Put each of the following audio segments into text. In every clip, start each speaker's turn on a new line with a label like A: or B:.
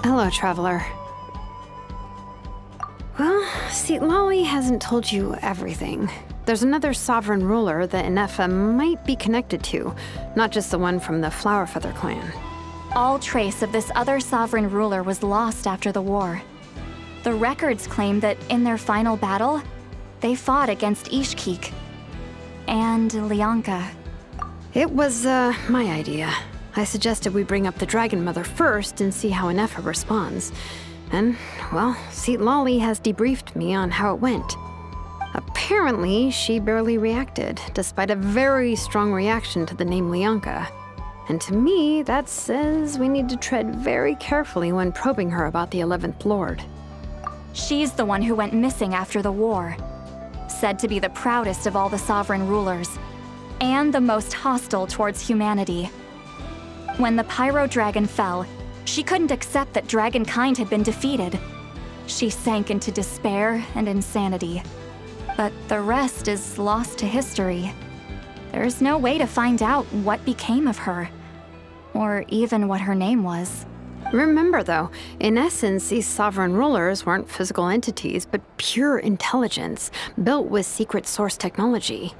A: Hello, traveler. Well, see, Lolly hasn't told you everything. There's another sovereign ruler that Inefa might be connected to, not just the one from the Flowerfeather clan.
B: All trace of this other sovereign ruler was lost after the war. The records claim that in their final battle, they fought against Ishkik and Lyanka.
A: It was, my idea. I suggested we bring up the Dragon Mother first and see how Inefa responds. And, well, see, Lolly has debriefed me on how it went. Apparently, she barely reacted, despite a very strong reaction to the name Lyanka. And to me, that says we need to tread very carefully when probing her about the 11th Lord.
B: She's the one who went missing after the war. Said to be the proudest of all the sovereign rulers, and the most hostile towards humanity. When the Pyro Dragon fell, she couldn't accept that dragonkind had been defeated. She sank into despair and insanity. But the rest is lost to history. There's no way to find out what became of her, or even what her name was.
A: Remember, though, in essence, these sovereign rulers weren't physical entities, but pure intelligence, built with secret source technology.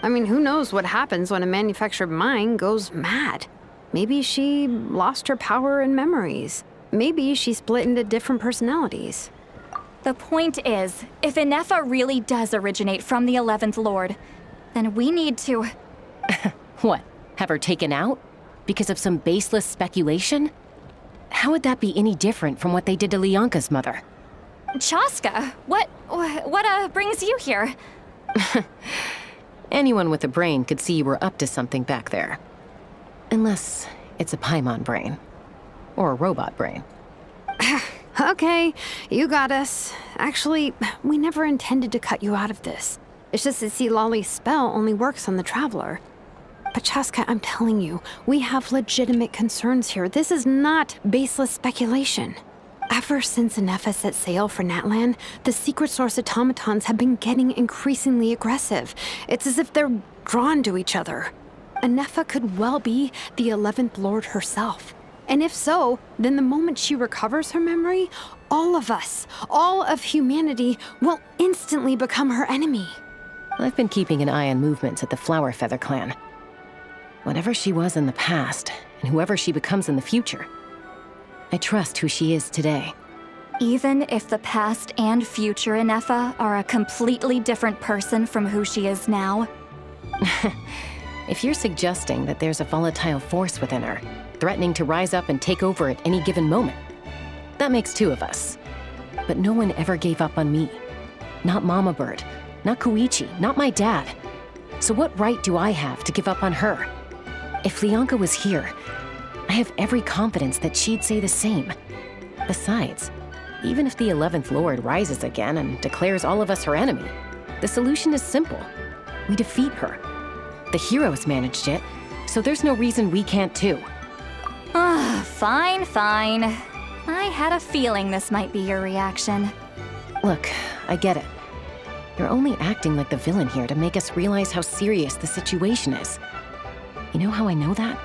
A: I mean, who knows what happens when a manufactured mind goes mad? Maybe she lost her power and memories. Maybe she split into different personalities.
B: The point is, if Inefa really does originate from the 11th Lord, then we need to...
C: What? Have her taken out? Because of some baseless speculation? How would that be any different from what they did to Lyanka's mother?
B: Chaska, what brings you here?
C: Anyone with a brain could see you were up to something back there. Unless it's a Paimon brain. Or a robot brain.
A: Okay, you got us. Actually, we never intended to cut you out of this. It's just that, see, Lolly's spell only works on the Traveler. But Chaska, I'm telling you, we have legitimate concerns here. This is not baseless speculation. Ever since Inefa set sail for Natlan, the secret source automatons have been getting increasingly aggressive. It's as if they're drawn to each other. Inefa could well be the 11th Lord herself. And if so, then the moment she recovers her memory, all of us, all of humanity, will instantly become her enemy.
C: I've been keeping an eye on movements at the Flowerfeather clan. Whatever she was in the past, and whoever she becomes in the future, I trust who she is today.
B: Even if the past and future Inefa are a completely different person from who she is now?
C: If you're suggesting that there's a volatile force within her, threatening to rise up and take over at any given moment, that makes two of us. But no one ever gave up on me. Not Mama Bird, not Koichi, not my dad. So what right do I have to give up on her? If Lyanka was here, I have every confidence that she'd say the same. Besides, even if the 11th Lord rises again and declares all of us her enemy, the solution is simple. We defeat her. The heroes managed it, so there's no reason we can't too.
B: Fine. I had a feeling this might be your reaction.
C: Look, I get it. You're only acting like the villain here to make us realize how serious the situation is. You know how I know that?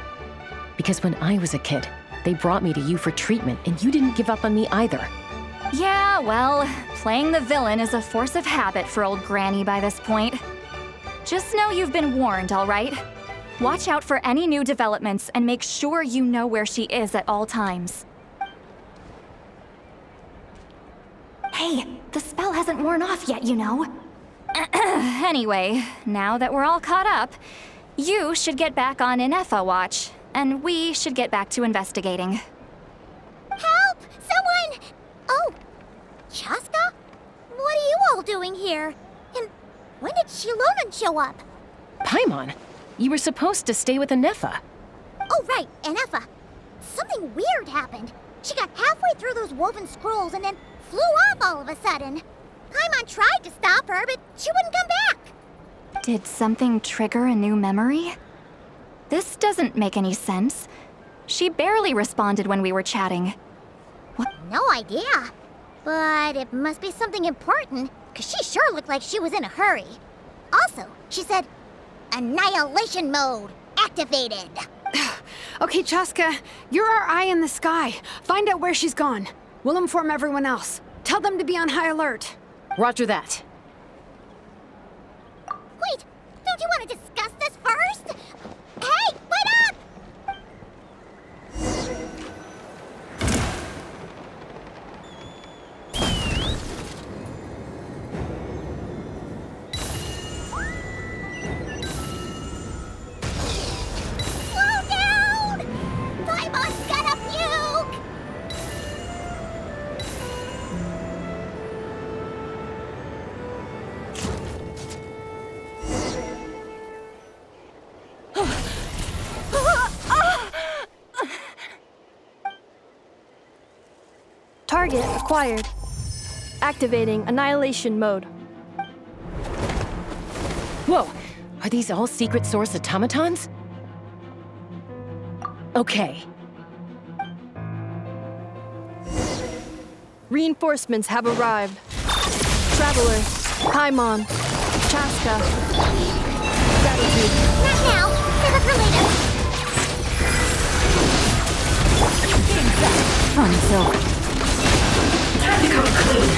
C: Because when I was a kid, they brought me to you for treatment, and you didn't give up on me either.
B: Yeah, well, playing the villain is a force of habit for old Granny by this point. Just know you've been warned, all right? Watch out for any new developments and make sure you know where she is at all times. Hey, the spell hasn't worn off yet, you know. Anyway, now that we're all caught up, you should get back on Inefa watch, and we should get back to investigating.
D: Help! Someone! Oh, Chaska? What are you all doing here? And when did Shilonan show up?
C: Paimon, you were supposed to stay with Inefa.
D: Oh, right, Inefa. Something weird happened. She got halfway through those woven scrolls and then flew off all of a sudden. Paimon tried to stop her, but she wouldn't come back.
B: Did something trigger a new memory? This doesn't make any sense. She barely responded when we were chatting.
D: No idea. But it must be something important, because she sure looked like she was in a hurry. Also, she said, Annihilation mode activated.
A: Okay, Chaska, you're our eye in the sky. Find out where she's gone. We'll inform everyone else. Tell them to be on high alert.
C: Roger that.
D: Wait, don't you want to discuss this first? Hey, wait up! Slow down! Paimon's gonna puke!
E: Target acquired. Activating annihilation mode.
C: Whoa! Are these all secret source automatons? Okay.
E: Reinforcements have arrived. Traveler, Paimon, Chaska. Gratitude.
D: Not now. Save it for later.
B: Fun silk.
F: Time to go clean.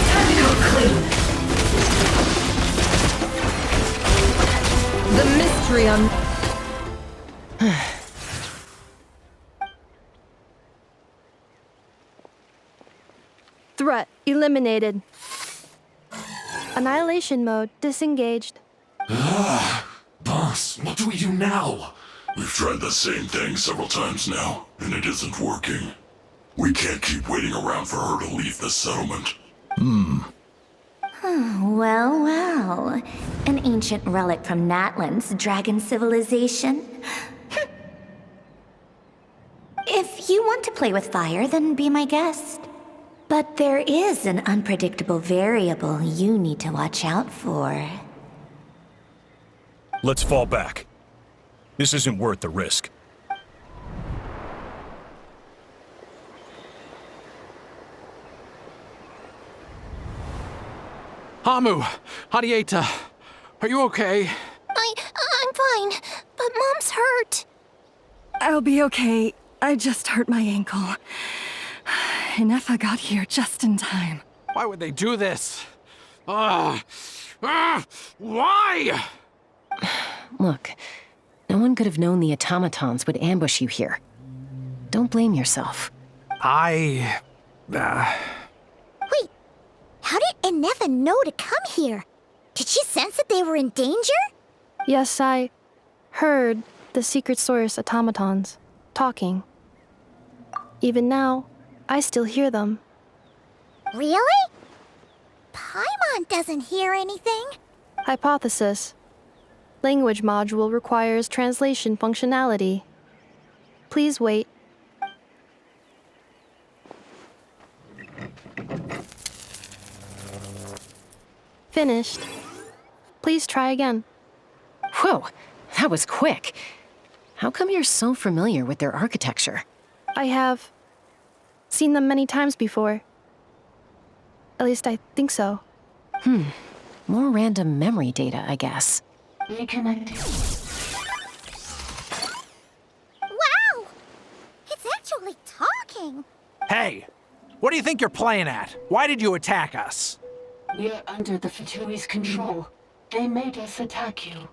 F: Time to go clean.
E: The mystery on... Threat eliminated. Annihilation mode disengaged.
G: Boss, what do we do now?
H: We've tried the same thing several times now, and it isn't working. We can't keep waiting around for her to leave the settlement.
I: Well, well. An ancient relic from Natlan's dragon civilization. If you want to play with fire, then be my guest. But there is an unpredictable variable you need to watch out for.
G: Let's fall back. This isn't worth the risk.
J: Hamu, Hadieta, are you okay?
D: I'm fine, but Mom's hurt.
E: I'll be okay. I just hurt my ankle. Inefa got here just in time.
J: Why would they do this? Why?
C: Look, no one could have known the automatons would ambush you here. Don't blame yourself.
D: Wait, how did Inefa know to come here? Did she sense that they were in danger?
E: Yes, I heard the secret source automatons talking. Even now, I still hear them.
D: Really? Paimon doesn't hear anything.
E: Hypothesis. Language module requires translation functionality. Please wait. Finished. Please try again.
C: Whoa, that was quick. How come you're so familiar with their architecture?
E: I have seen them many times before. At least I think so.
C: More random memory data, I guess.
F: Reconnecting.
D: Wow! It's actually talking.
J: Hey, what do you think you're playing at? Why did you attack us?
F: We're under the Fatui's control. They made us attack you.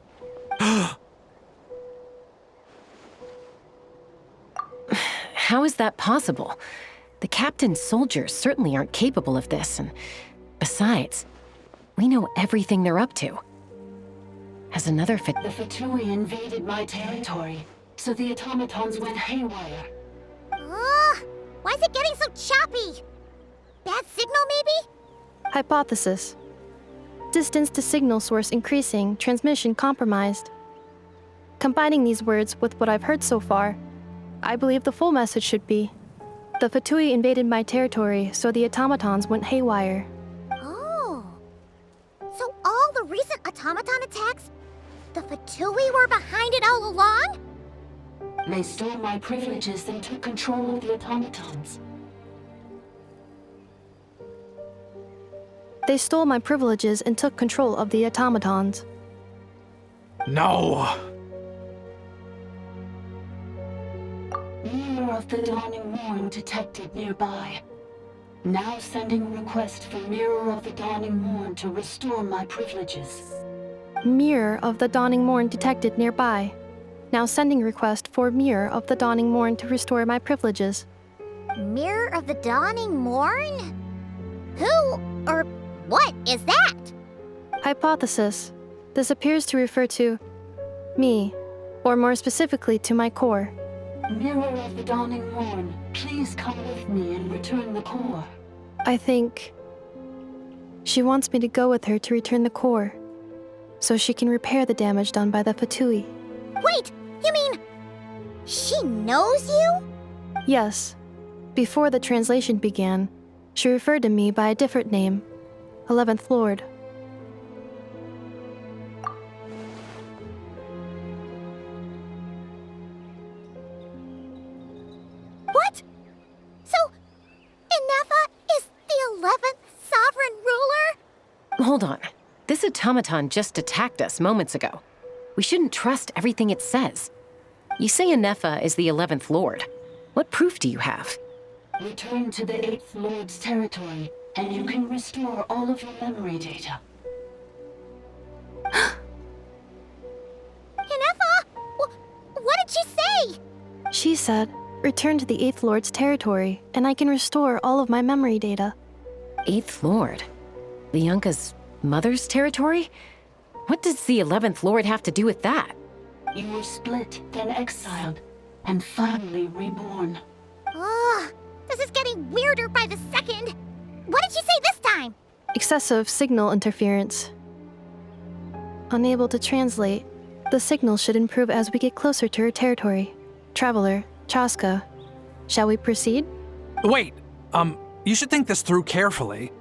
C: How is that possible? The captain's soldiers certainly aren't capable of this, and besides, we know everything they're up to. As another
F: The Fatui invaded my territory, so the automatons went haywire.
D: Why is it getting so choppy? Bad signal, maybe?
E: Hypothesis. Distance to signal source increasing, transmission compromised. Combining these words with what I've heard so far, I believe the full message should be: the Fatui invaded my territory, so the automatons went haywire.
D: Oh. So all the recent automaton attacks, the Fatui were behind it all along?
F: They stole my privileges and took control of the automatons.
E: They stole my privileges and took control of the automatons.
J: No!
F: Mirror of the Dawning Morn detected nearby. Now sending request for Mirror of the Dawning Morn to restore my privileges.
E: Mirror of the Dawning Morn detected nearby. Now sending request for Mirror of the Dawning Morn to restore my privileges.
D: Mirror of the Dawning Morn? Who or what is that?
E: Hypothesis. This appears to refer to me, or more specifically to my core.
F: Mirror of the Dawning Morn, please come with me and return the core.
E: I think she wants me to go with her to return the core, so she can repair the damage done by the Fatui.
D: Wait, you mean she knows you?
E: Yes. Before the translation began, she referred to me by a different name, 11th Lord.
D: What? So, Inefa is the 11th sovereign ruler?
C: Hold on. This automaton just attacked us moments ago. We shouldn't trust everything it says. You say Inefa is the 11th Lord. What proof do you have?
F: Return to the 8th Lord's territory, and you can restore all of your memory data.
D: Inefa? What did she say?
E: She said, return to the 8th Lord's territory, and I can restore all of my memory data.
C: 8th Lord? Lianka's mother's territory? What does the 11th Lord have to do with that?
F: You were split, then exiled, and finally reborn.
D: Ugh, this is getting weirder by the second. What did she say this time?
E: Excessive signal interference. Unable to translate, the signal should improve as we get closer to her territory. Traveler, Chaska, shall we proceed?
J: Wait, you should think this through carefully.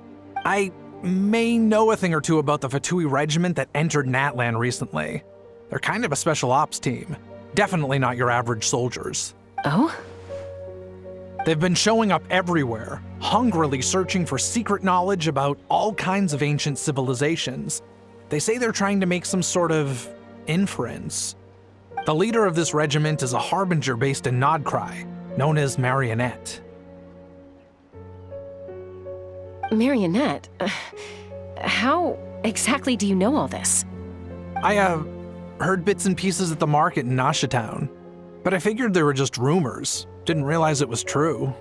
J: I may know a thing or two about the Fatui regiment that entered Natlan recently. They're kind of a special ops team. Definitely not your average soldiers.
C: Oh?
J: They've been showing up everywhere, hungrily searching for secret knowledge about all kinds of ancient civilizations. They say they're trying to make some sort of inference. The leader of this regiment is a harbinger based in Nodcry, known as Marionette.
C: Marionette? How exactly do you know all this?
J: I heard bits and pieces at the market in Nasha Town, but I figured they were just rumors. Didn't realize it was true.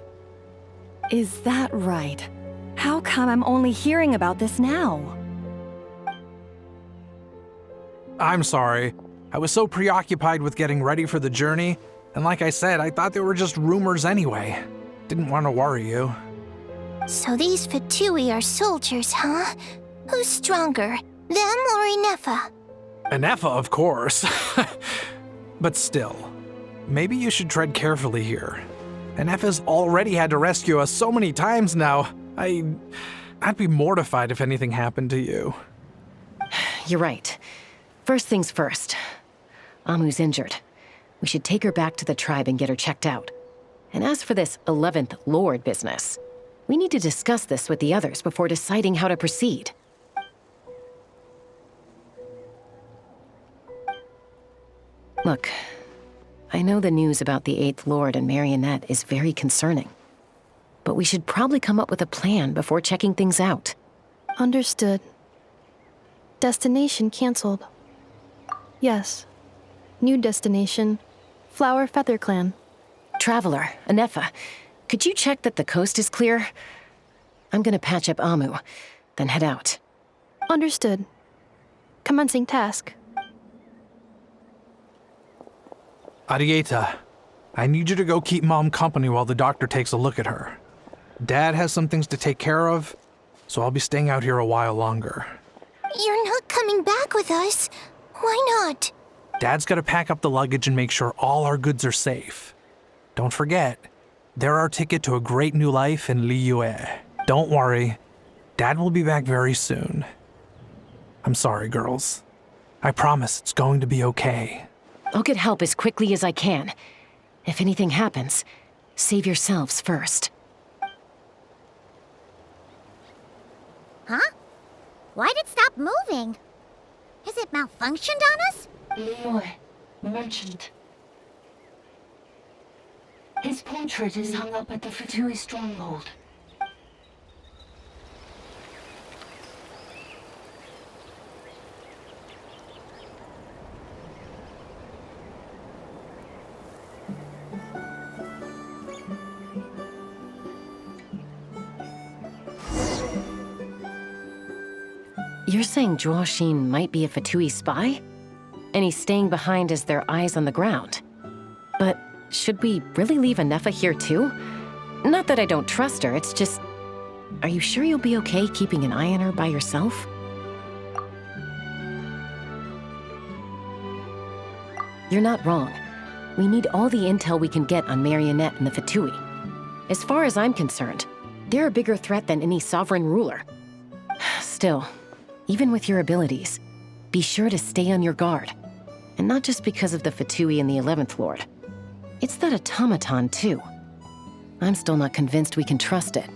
K: Is that right? How come I'm only hearing about this now?
J: I'm sorry. I was so preoccupied with getting ready for the journey, and like I said, I thought they were just rumors anyway. Didn't want to worry you.
D: So these Fatui are soldiers, huh? Who's stronger, them or Inefa?
J: Inefa, of course. But still, maybe you should tread carefully here. Inefa's already had to rescue us so many times now. I'd be mortified if anything happened to you.
C: You're right. First things first. Amu's injured. We should take her back to the tribe and get her checked out. And as for this 11th Lord business, we need to discuss this with the others before deciding how to proceed. Look, I know the news about the 8th Lord and Marionette is very concerning, but we should probably come up with a plan before checking things out.
E: Understood. Destination cancelled. Yes. New destination, Flower Feather Clan.
C: Traveler, Inefa, could you check that the coast is clear? I'm gonna patch up Amu, then head out.
E: Understood. Commencing task.
J: Arieta, I need you to go keep Mom company while the doctor takes a look at her. Dad has some things to take care of, so I'll be staying out here a while longer.
D: You're not coming back with us. Why not?
J: Dad's gotta pack up the luggage and make sure all our goods are safe. Don't forget, they're our ticket to a great new life in Liyue. Don't worry, Dad will be back very soon. I'm sorry, girls. I promise it's going to be okay.
C: I'll get help as quickly as I can. If anything happens, save yourselves first.
D: Huh? Why'd it stop moving? Has it malfunctioned on us?
F: Leroy, merchant. His portrait is hung up at the Fatui stronghold.
C: You're saying Zhuoxin might be a Fatui spy? And he's staying behind as their eyes on the ground. But should we really leave Anefa here too? Not that I don't trust her, it's just... Are you sure you'll be okay keeping an eye on her by yourself? You're not wrong. We need all the intel we can get on Marionette and the Fatui. As far as I'm concerned, they're a bigger threat than any sovereign ruler. Still, even with your abilities, be sure to stay on your guard. And not just because of the Fatui and the 11th Lord. It's that automaton, too. I'm still not convinced we can trust it.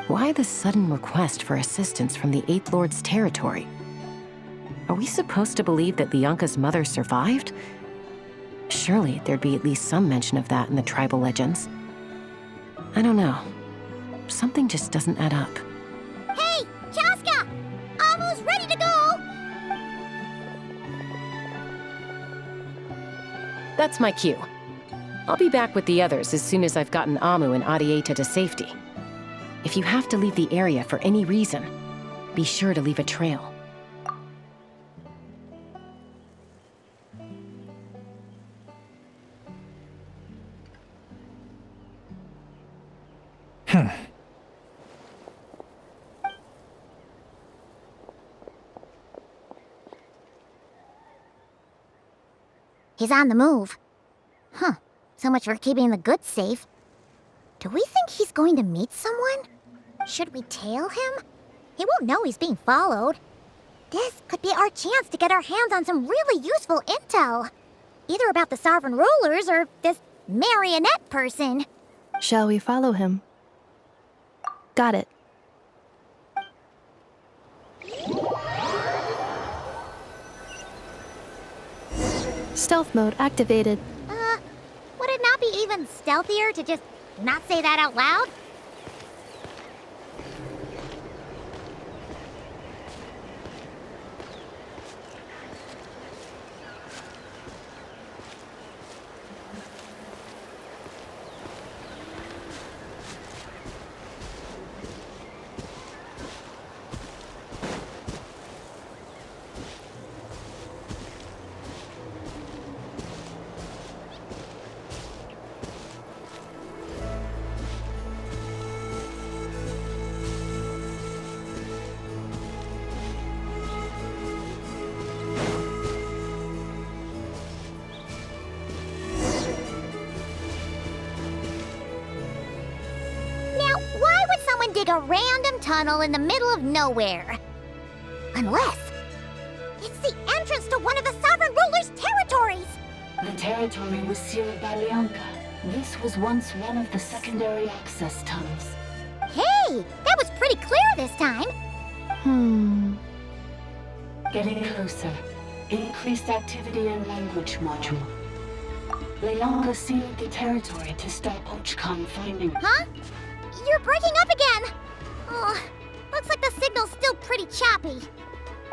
C: Why the sudden request for assistance from the 8th Lord's territory? Are we supposed to believe that Lianka's mother survived? Surely there'd be at least some mention of that in the tribal legends. I don't know. Something just doesn't add up.
D: Hey, Chaska! Almost ready to go!
C: That's my cue. I'll be back with the others as soon as I've gotten Amu and Adieta to safety. If you have to leave the area for any reason, be sure to leave a trail.
D: He's on the move. Huh. So much for keeping the goods safe. Do we think he's going to meet someone? Should we tail him? He won't know he's being followed. This could be our chance to get our hands on some really useful intel. Either about the sovereign rulers or this marionette person.
E: Shall we follow him? Got it. Stealth mode activated.
D: Would it not be even stealthier to just not say that out loud? Dig a random tunnel in the middle of nowhere. Unless it's the entrance to one of the sovereign ruler's territories.
F: The territory was sealed by Lianka. This was once one of the secondary access tunnels.
D: Hey, that was pretty clear this time.
F: Getting closer. Increased activity in language module. Lianka sealed the territory to stop Ochkan finding her.
D: Huh? You're breaking up again! Oh, looks like the signal's still pretty choppy.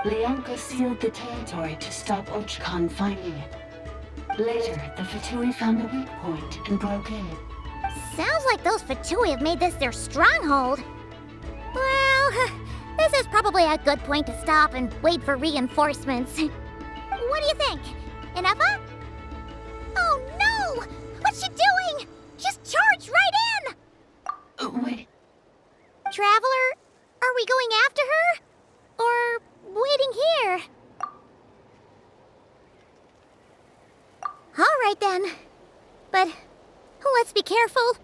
F: Lianka sealed the territory to stop Ochkan finding it. Later, the Fatui found a weak point and broke in.
D: Sounds like those Fatui have made this their stronghold. Well, this is probably a good point to stop and wait for reinforcements. What do you think? Inefa? Oh no! What's she doing? She's charged right in!
F: Wait.
D: Traveler, are we going after her? Or waiting here? All right then. But let's be careful.